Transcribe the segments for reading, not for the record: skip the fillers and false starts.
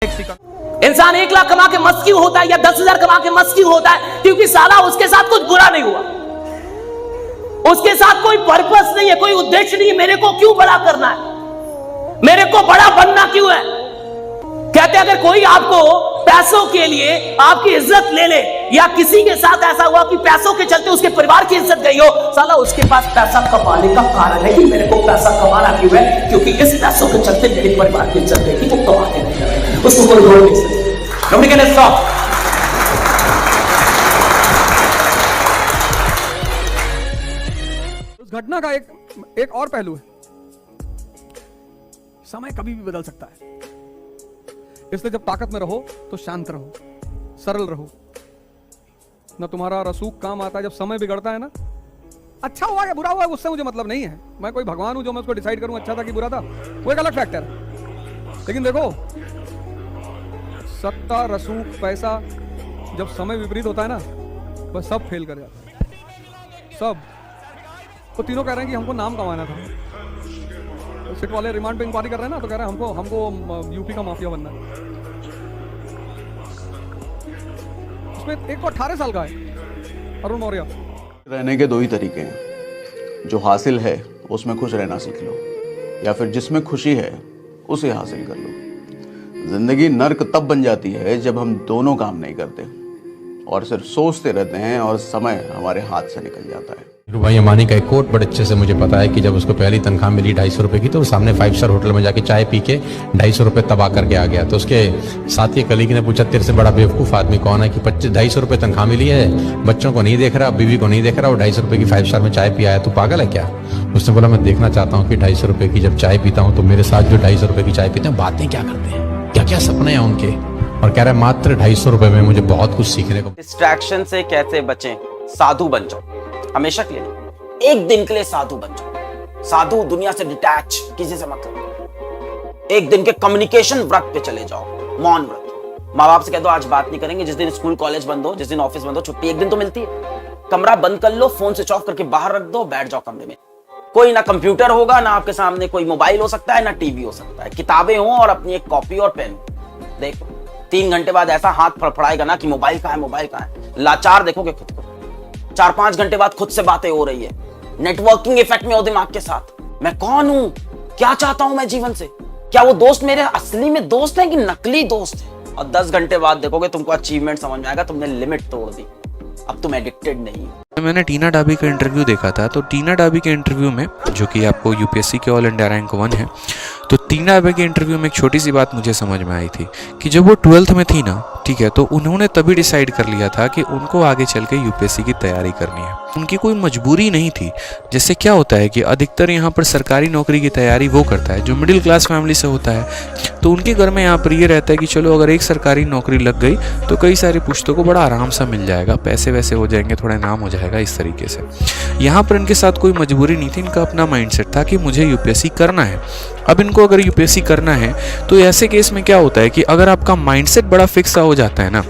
इंसान 1 लाख कमा के मस्त क्यों होता है या 10,000 कमा के मस्त क्यों होता है? क्योंकि साला उसके साथ कुछ बुरा नहीं हुआ, उसके साथ कोई पर्पस नहीं है, कोई उद्देश्य नहीं है। मेरे को क्यों बड़ा करना है, मेरे को बड़ा बनना क्यों है? कहते अगर कोई आपको पैसों के लिए आपकी इज्जत ले ले, या किसी के साथ ऐसा हुआ कि पैसों के चलते उसके परिवार की इज्जत गई हो, साला उसके पास पैसा कमाने का कारण है कि मेरे को पैसा कमाना क्यों है, क्योंकि इस पैसों के चलते मेरे परिवार की इज्जत गई थी, वो कमाने नहीं लगे, उसको कोई रोक नहीं सकता। Nobody can stop. उस घटना का एक और पहलू है, समय कभी भी बदल सकता है, इसलिए जब ताकत में रहो तो शांत रहो, सरल रहो। ना तुम्हारा रसूख काम आता है जब समय बिगड़ता है ना। अच्छा हुआ या बुरा हुआ उससे मुझे मतलब नहीं है, मैं कोई भगवान हूं जो मैं उसको डिसाइड करूं अच्छा था कि बुरा था, वो एक अलग फैक्टर है। लेकिन देखो, सत्ता, रसूख, पैसा, जब समय विपरीत होता है ना, बस सब फेल कर जाता है, सब। वो तीनों कह रहे हैं कि हमको नाम कमाना था। सिट वाले रिमांड पे इंक्वायरी कर रहे हैं ना, तो कह रहे हैं हमको यूपी का माफिया बनना है। उसमें एक तो 18 साल का है, अरुण मौर्य। रहने के 2 ही तरीके हैं, जो हासिल है उसमें खुश रहना सीख लो, या फिर जिसमें खुशी है उसे हासिल कर लो। जिंदगी नर्क तब बन जाती है जब हम दोनों काम नहीं करते और सिर्फ सोचते रहते हैं और समय हमारे हाथ से निकल जाता है। भाई अंबानी का एक कोट बड़े अच्छे से मुझे पता है कि जब उसको पहली तनख्वाह मिली 250 रुपए की, तो वो सामने 5 स्टार होटल में जाके चाय पी के 250 रुपए तबाह करके आ गया। तो उसके साथी कलीग ने पूछा, तेरे से बड़ा बेवकूफ आदमी कौन है कि 250 रुपए तनख्वाह मिली है, बच्चों को नहीं देख रहा, बीवी को नहीं देख रहा, और 250 रुपए की 5 स्टार में चाय पिया है, तू पागल है क्या? उसने बोला, मैं देखना चाहता हूँ कि 250 रुपए की जब चाय पीता हूँ तो मेरे साथ जो 250 रुपए की चाय पीते हैं बातें क्या करते हैं, क्या क्या सपने हैं उनके। और कह रहा है मात्र 250 रुपए में मुझे बहुत कुछ सीखने को। डिस्ट्रैक्शन से कैसे बचें? साधु बन जाओ, हमेशा के लिए, एक दिन के लिए साधु बन जाओ। साधु दुनिया से डिटैच, किसी से मतलब। एक दिन के कम्युनिकेशन व्रत पे चले जाओ, मौन व्रत। माँ बाप से कह दो आज बात नहीं करेंगे, जिस दिन स्कूल कॉलेज बंद हो, जिस दिन ऑफिस बंद हो, छुट्टी एक दिन तो मिलती है। कमरा बंद कर लो, फोन स्विच ऑफ करके बाहर रख दो, बैठ जाओ कमरे में। कोई ना कंप्यूटर होगा, ना आपके सामने कोई मोबाइल हो सकता है, ना टीवी हो सकता है। किताबें हो और अपनी एक कॉपी और पेन। देखो 3 घंटे बाद ऐसा हाथ फड़फड़ाएगा ना कि मोबाइल कहाँ है, मोबाइल कहाँ है। लाचार देखोगे खुद को। 4-5 घंटे बाद खुद से बातें हो रही है, नेटवर्किंग इफेक्ट में हो दिमाग के साथ। मैं कौन हूं, क्या चाहता हूं मैं जीवन से, क्या वो दोस्त मेरे असली में दोस्त हैं कि नकली दोस्त हैं। और 10 घंटे बाद देखोगे तुमको अचीवमेंट समझ में आएगा, तुमने लिमिट तोड़ दी, अब तुम एडिक्टेड नहीं। मैंने टीना डाबी का इंटरव्यू देखा था, तो टीना डाबी के इंटरव्यू में, जो कि आपको यूपीएससी के ऑल इंडिया रैंक 1 है, तो टीना डाबी के इंटरव्यू में एक छोटी सी बात मुझे समझ में आई थी कि जब वो 12th में थी ना, ठीक है, तो उन्होंने तभी डिसाइड कर लिया था कि उनको आगे चल के यूपीएससी की तैयारी करनी है। उनकी कोई मजबूरी नहीं थी। जैसे क्या होता है कि अधिकतर यहाँ पर सरकारी नौकरी की तैयारी वो करता है जो मिडिल क्लास फैमिली से होता है, तो उनके घर में यहाँ पर ये रहता है कि चलो अगर एक सरकारी नौकरी लग गई तो कई सारे पुश्तों को बड़ा आराम सा मिल जाएगा, पैसे वैसे हो जाएंगे, थोड़ा नाम हो जाएगा, इस तरीके से। यहाँ पर इनके साथ कोई मजबूरी नहीं थी, इनका अपना माइंडसेट था कि मुझे यूपीएससी करना है। अब इनको अगर यूपीएससी करना है तो ऐसे केस में क्या होता है कि अगर आपका माइंडसेट बड़ा फिक्स हो जाता है ना,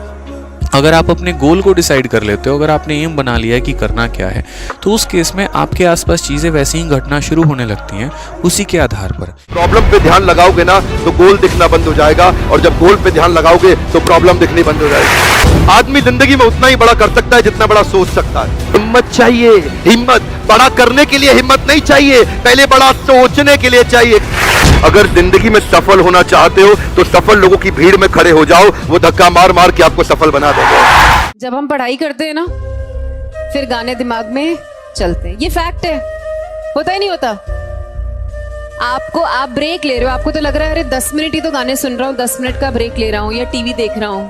अगर आप अपने गोल को डिसाइड कर लेते हो, अगर आपने एम बना लिया है कि करना क्या है, तो उस केस में आपके आसपास चीजें वैसे ही घटना शुरू होने लगती हैं उसी के आधार पर। प्रॉब्लम पे ध्यान लगाओगे ना तो गोल दिखना बंद हो जाएगा, और जब गोल पे ध्यान लगाओगे तो प्रॉब्लम दिखनी बंद हो जाएगी। आदमी जिंदगी में उतना ही बड़ा कर सकता है जितना बड़ा सोच सकता है। हिम्मत चाहिए, हिम्मत। बड़ा करने के लिए हिम्मत नहीं चाहिए, पहले बड़ा सोचने के लिए चाहिए। अगर जिंदगी में सफल होना चाहते हो तो सफल लोगों की भीड़ में खड़े हो जाओ, वो धक्का मार मार के आपको सफल बना देंगे। जब हम पढ़ाई करते हैं ना, फिर गाने दिमाग में चलते हैं, ये फैक्ट है, होता ही नहीं होता। आप ब्रेक ले रहे हो, आपको तो लग रहा है अरे 10 मिनट ही तो गाने सुन रहा हूँ, 10 मिनट का ब्रेक ले रहा हूँ या टीवी देख रहा हूँ,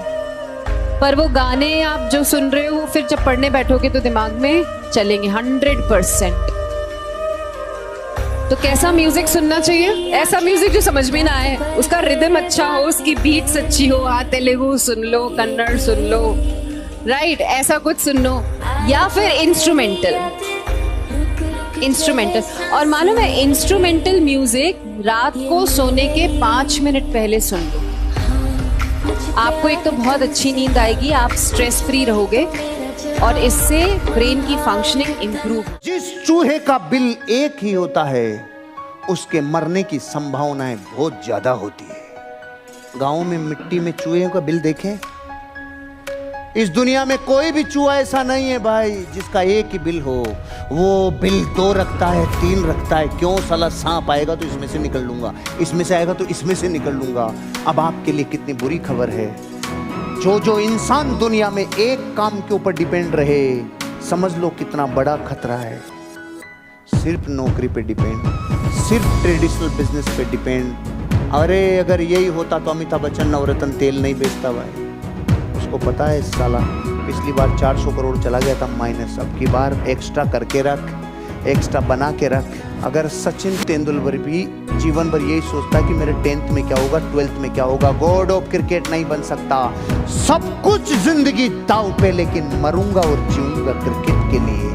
पर वो गाने आप जो सुन रहे हो फिर जब पढ़ने बैठोगे तो दिमाग में चलेंगे 100%। तो कैसा म्यूजिक सुनना चाहिए? ऐसा म्यूजिक जो समझ में ना आए, उसका रिदम अच्छा हो, उसकी बीट्स अच्छी हो। तेलुगु सुन लो, कन्नड़ सुन लो, राइट, ऐसा कुछ सुन लो, या फिर इंस्ट्रूमेंटल। और मालूम है, इंस्ट्रूमेंटल म्यूजिक रात को सोने के 5 मिनट पहले सुन लो, आपको एक तो बहुत अच्छी नींद आएगी, आप स्ट्रेस फ्री रहोगे और इससे ब्रेन की फंक्शनिंग इंप्रूव। जिस चूहे का बिल एक ही होता है उसके मरने की संभावनाएं बहुत ज्यादा होती है। गांव में मिट्टी में चूहे का बिल देखें? इस दुनिया में कोई भी चूहा ऐसा नहीं है भाई जिसका एक ही बिल हो। वो बिल 2 रखता है, 3 रखता है। क्यों? साला सांप आएगा तो इसमें से निकल लूंगा, इसमें से आएगा तो इसमें से निकल लूंगा। अब आपके लिए कितनी बुरी खबर है, जो इंसान दुनिया में एक काम के ऊपर डिपेंड रहे, समझ लो कितना बड़ा खतरा है। सिर्फ नौकरी पे डिपेंड, सिर्फ ट्रेडिशनल बिजनेस पे डिपेंड। अरे अगर यही होता तो अमिताभ बच्चन नवरत्न तेल नहीं बेचता भाई। उसको पता है साला पिछली बार 400 करोड़ चला गया था माइनस, अब की बार एक्स्ट्रा करके रख, एक्स्ट्रा बना के रख। अगर सचिन तेंदुलकर भी जीवन भर यही सोचता है कि मेरे 10th में क्या होगा, 12th में क्या होगा, गॉड ऑफ क्रिकेट नहीं बन सकता। सब कुछ जिंदगी दांव पे, लेकिन मरूंगा और जीऊंगा क्रिकेट के लिए।